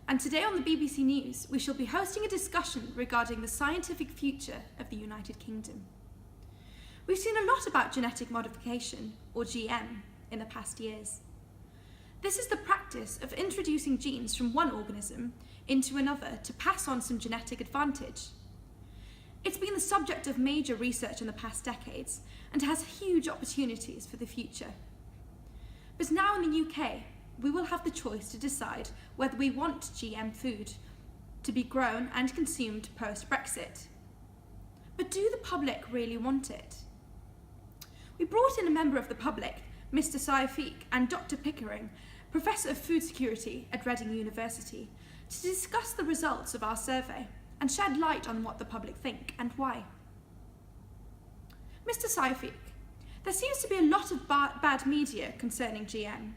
and today on the BBC News we shall be hosting a discussion regarding the scientific future of the United Kingdom. We've seen a lot about genetic modification, or GM, in the past years. This is the practice of introducing genes from one organism into another to pass on some genetic advantage. It's been the subject of major research in the past decades and has huge opportunities for the future. But now in the UK, we will have the choice to decide whether we want GM food to be grown and consumed post-Brexit. But do the public really want it? We brought in a member of the public, Mr. Saifiq, and Dr. Pickering, Professor of Food Security at Reading University, to discuss the results of our survey and shed light on what the public think and why. Mr. Saifiq, there seems to be a lot of bad media concerning GM.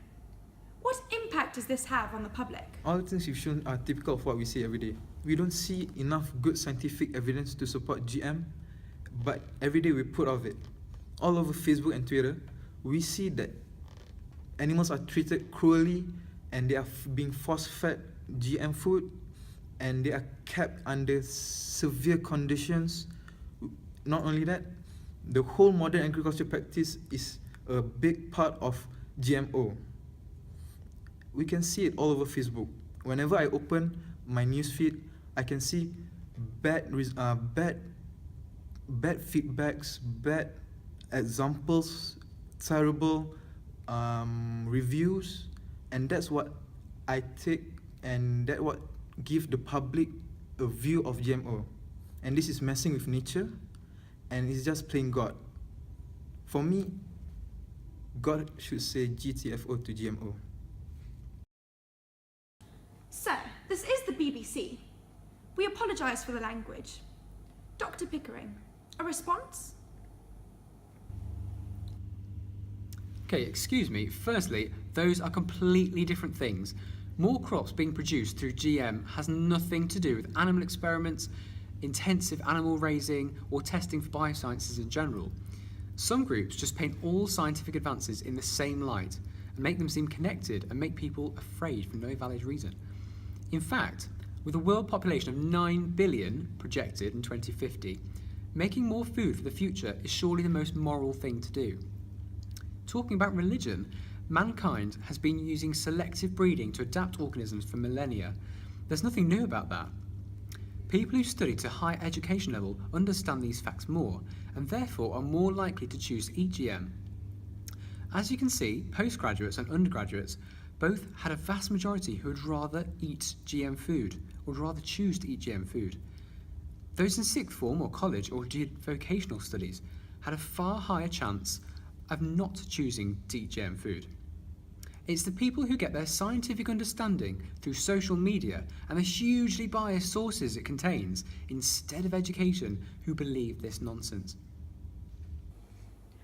What impact does this have on the public? All the things you've shown are typical of what we see every day. We don't see enough good scientific evidence to support GM, but every day we put of it. All over Facebook and Twitter, we see that animals are treated cruelly and they are being force-fed GM food, and they are kept under severe conditions. Not only that, the whole modern agriculture practice is a big part of GMO. We can see it all over Facebook. Whenever I open my newsfeed, I can see bad feedbacks, bad examples, terrible reviews, and that's what I take, and that what give the public a view of GMO. And this is messing with nature, and it's just playing God. For me, God should say GTFO to GMO. Sir, this is the BBC. We apologise for the language. Dr. Pickering, a response? Okay, excuse me. Firstly, those are completely different things. More crops being produced through GM has nothing to do with animal experiments, intensive animal raising, or testing for biosciences in general. Some groups just paint all scientific advances in the same light and make them seem connected and make people afraid for no valid reason. In fact, with a world population of 9 billion projected in 2050, making more food for the future is surely the most moral thing to do. Talking about religion, mankind has been using selective breeding to adapt organisms for millennia. There's nothing new about that. People who study to high education level understand these facts more, and therefore are more likely to choose to eat GM. As you can see, postgraduates and undergraduates both had a vast majority who would rather eat GM food, or would rather choose to eat GM food. Those in sixth form or college or did vocational studies had a far higher chance of not choosing to eat GM food. It's the people who get their scientific understanding through social media and the hugely biased sources it contains instead of education who believe this nonsense.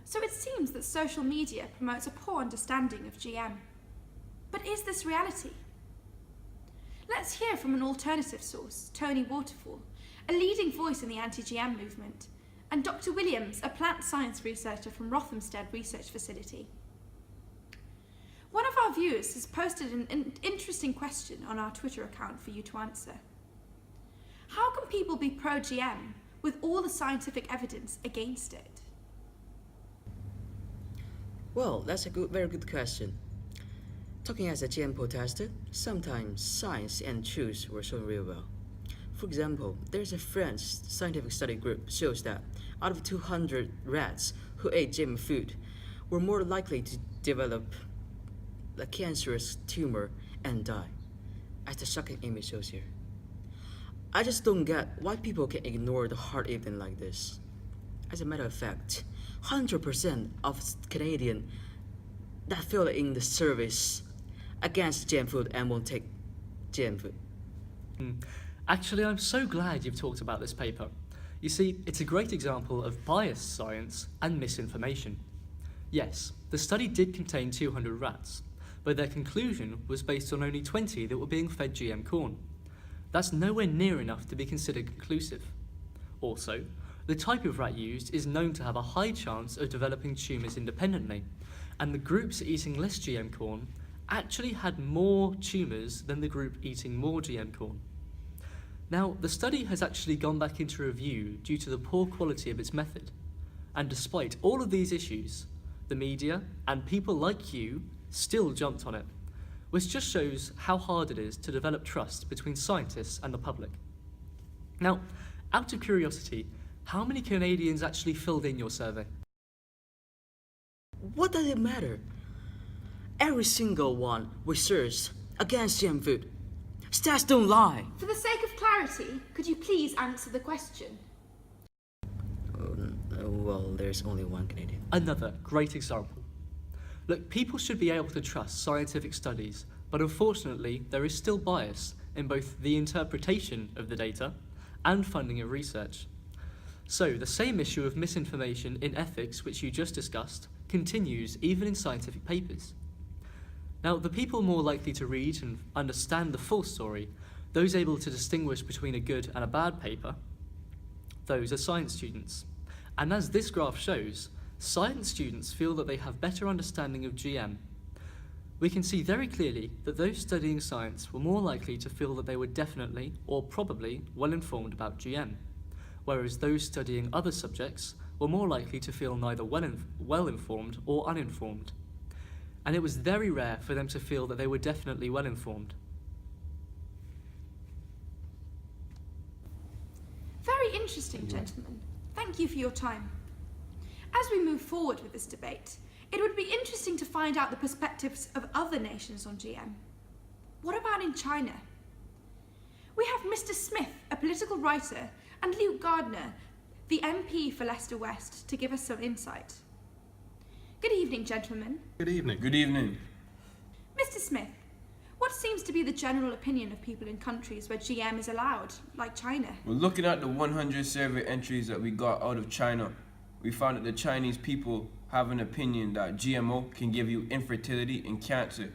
So it seems that social media promotes a poor understanding of GM. But is this reality? Let's hear from an alternative source, Tony Waterfall, a leading voice in the anti-GM movement, and Dr. Williams, a plant science researcher from Rothamsted Research Facility. One of our viewers has posted an interesting question on our Twitter account for you to answer. How can people be pro-GM with all the scientific evidence against it? Well, that's a very good question. Talking as a GM protester, sometimes science and truth were shown real well. For example, there's a French scientific study group shows that out of 200 rats who ate GM food were more likely to develop a cancerous tumor and die, as the shocking image shows here. I just don't get why people can ignore the hard evidence like this. As a matter of fact, 100% of Canadians that fill in the service against GM food and won't take GM food. Actually, I'm so glad you've talked about this paper. You see, it's a great example of biased science and misinformation. Yes, the study did contain 200 rats, but their conclusion was based on only 20 that were being fed GM corn. That's nowhere near enough to be considered conclusive. Also, the type of rat used is known to have a high chance of developing tumours independently, and the groups eating less GM corn actually had more tumours than the group eating more GM corn. Now, the study has actually gone back into review due to the poor quality of its method. And despite all of these issues, the media and people like you still jumped on it, which just shows how hard it is to develop trust between scientists and the public. Now, out of curiosity, how many Canadians actually filled in your survey? What does it matter? Every single one researched against GM food. Stats don't lie. For the sake of clarity, could you please answer the question? Well, there's only one Canadian. Another great example. Look, people should be able to trust scientific studies, but unfortunately, there is still bias in both the interpretation of the data and funding of research. So, the same issue of misinformation in ethics, which you just discussed, continues even in scientific papers. Now, the people more likely to read and understand the full story, those able to distinguish between a good and a bad paper, those are science students. And as this graph shows, science students feel that they have better understanding of GM. We can see very clearly that those studying science were more likely to feel that they were definitely or probably well informed about GM, whereas those studying other subjects were more likely to feel neither well informed or uninformed. And it was very rare for them to feel that they were definitely well informed. Very interesting, gentlemen. Thank you for your time. As we move forward with this debate, it would be interesting to find out the perspectives of other nations on GM. What about in China? We have Mr. Smith, a political writer, and Luke Gardner, the MP for Leicester West, to give us some insight. Good evening, gentlemen. Good evening. Good evening. Mr. Smith, what seems to be the general opinion of people in countries where GM is allowed, like China? Well, looking at the 100 survey entries that we got out of China, we found that the Chinese people have an opinion that GMO can give you infertility and cancer.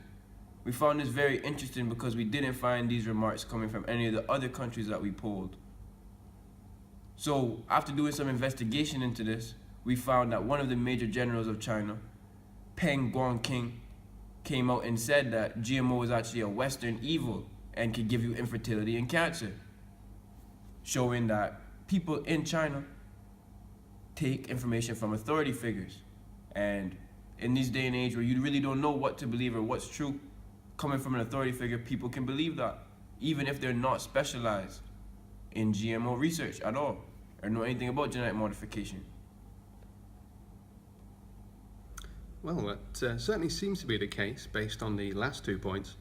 We found this very interesting because we didn't find these remarks coming from any of the other countries that we polled. So, after doing some investigation into this, we found that one of the major generals of China, Peng Guangqing, came out and said that GMO is actually a Western evil and can give you infertility and cancer, showing that people in China take information from authority figures. And in this day and age where you really don't know what to believe or what's true, coming from an authority figure, people can believe that, even if they're not specialized in GMO research at all or know anything about genetic modification. Well, that certainly seems to be the case based on the last 2 points.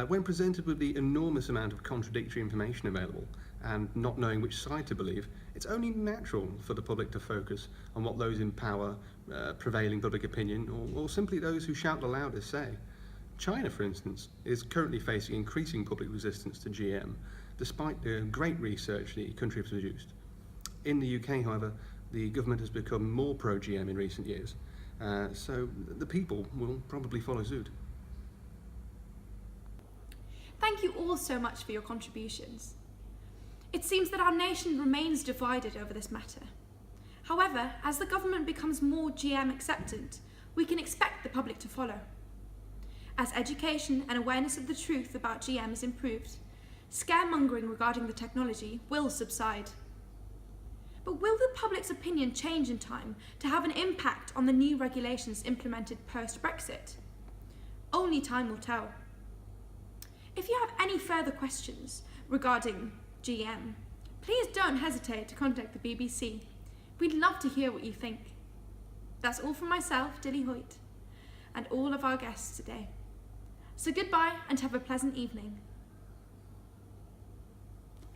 When presented with the enormous amount of contradictory information available and not knowing which side to believe, it's only natural for the public to focus on what those in power, prevailing public opinion, or simply those who shout the loudest say. China, for instance, is currently facing increasing public resistance to GM, despite the great research the country has produced. In the UK, however, the government has become more pro-GM in recent years, so the people will probably follow suit. Thank you all so much for your contributions. It seems that our nation remains divided over this matter. However, as the government becomes more GM acceptant, we can expect the public to follow. As education and awareness of the truth about GM is improved, scaremongering regarding the technology will subside. But will the public's opinion change in time to have an impact on the new regulations implemented post-Brexit? Only time will tell. If you have any further questions regarding GM, please don't hesitate to contact the BBC. We'd love to hear what you think. That's all from myself, Dilly Hoyt, and all of our guests today. So goodbye and have a pleasant evening.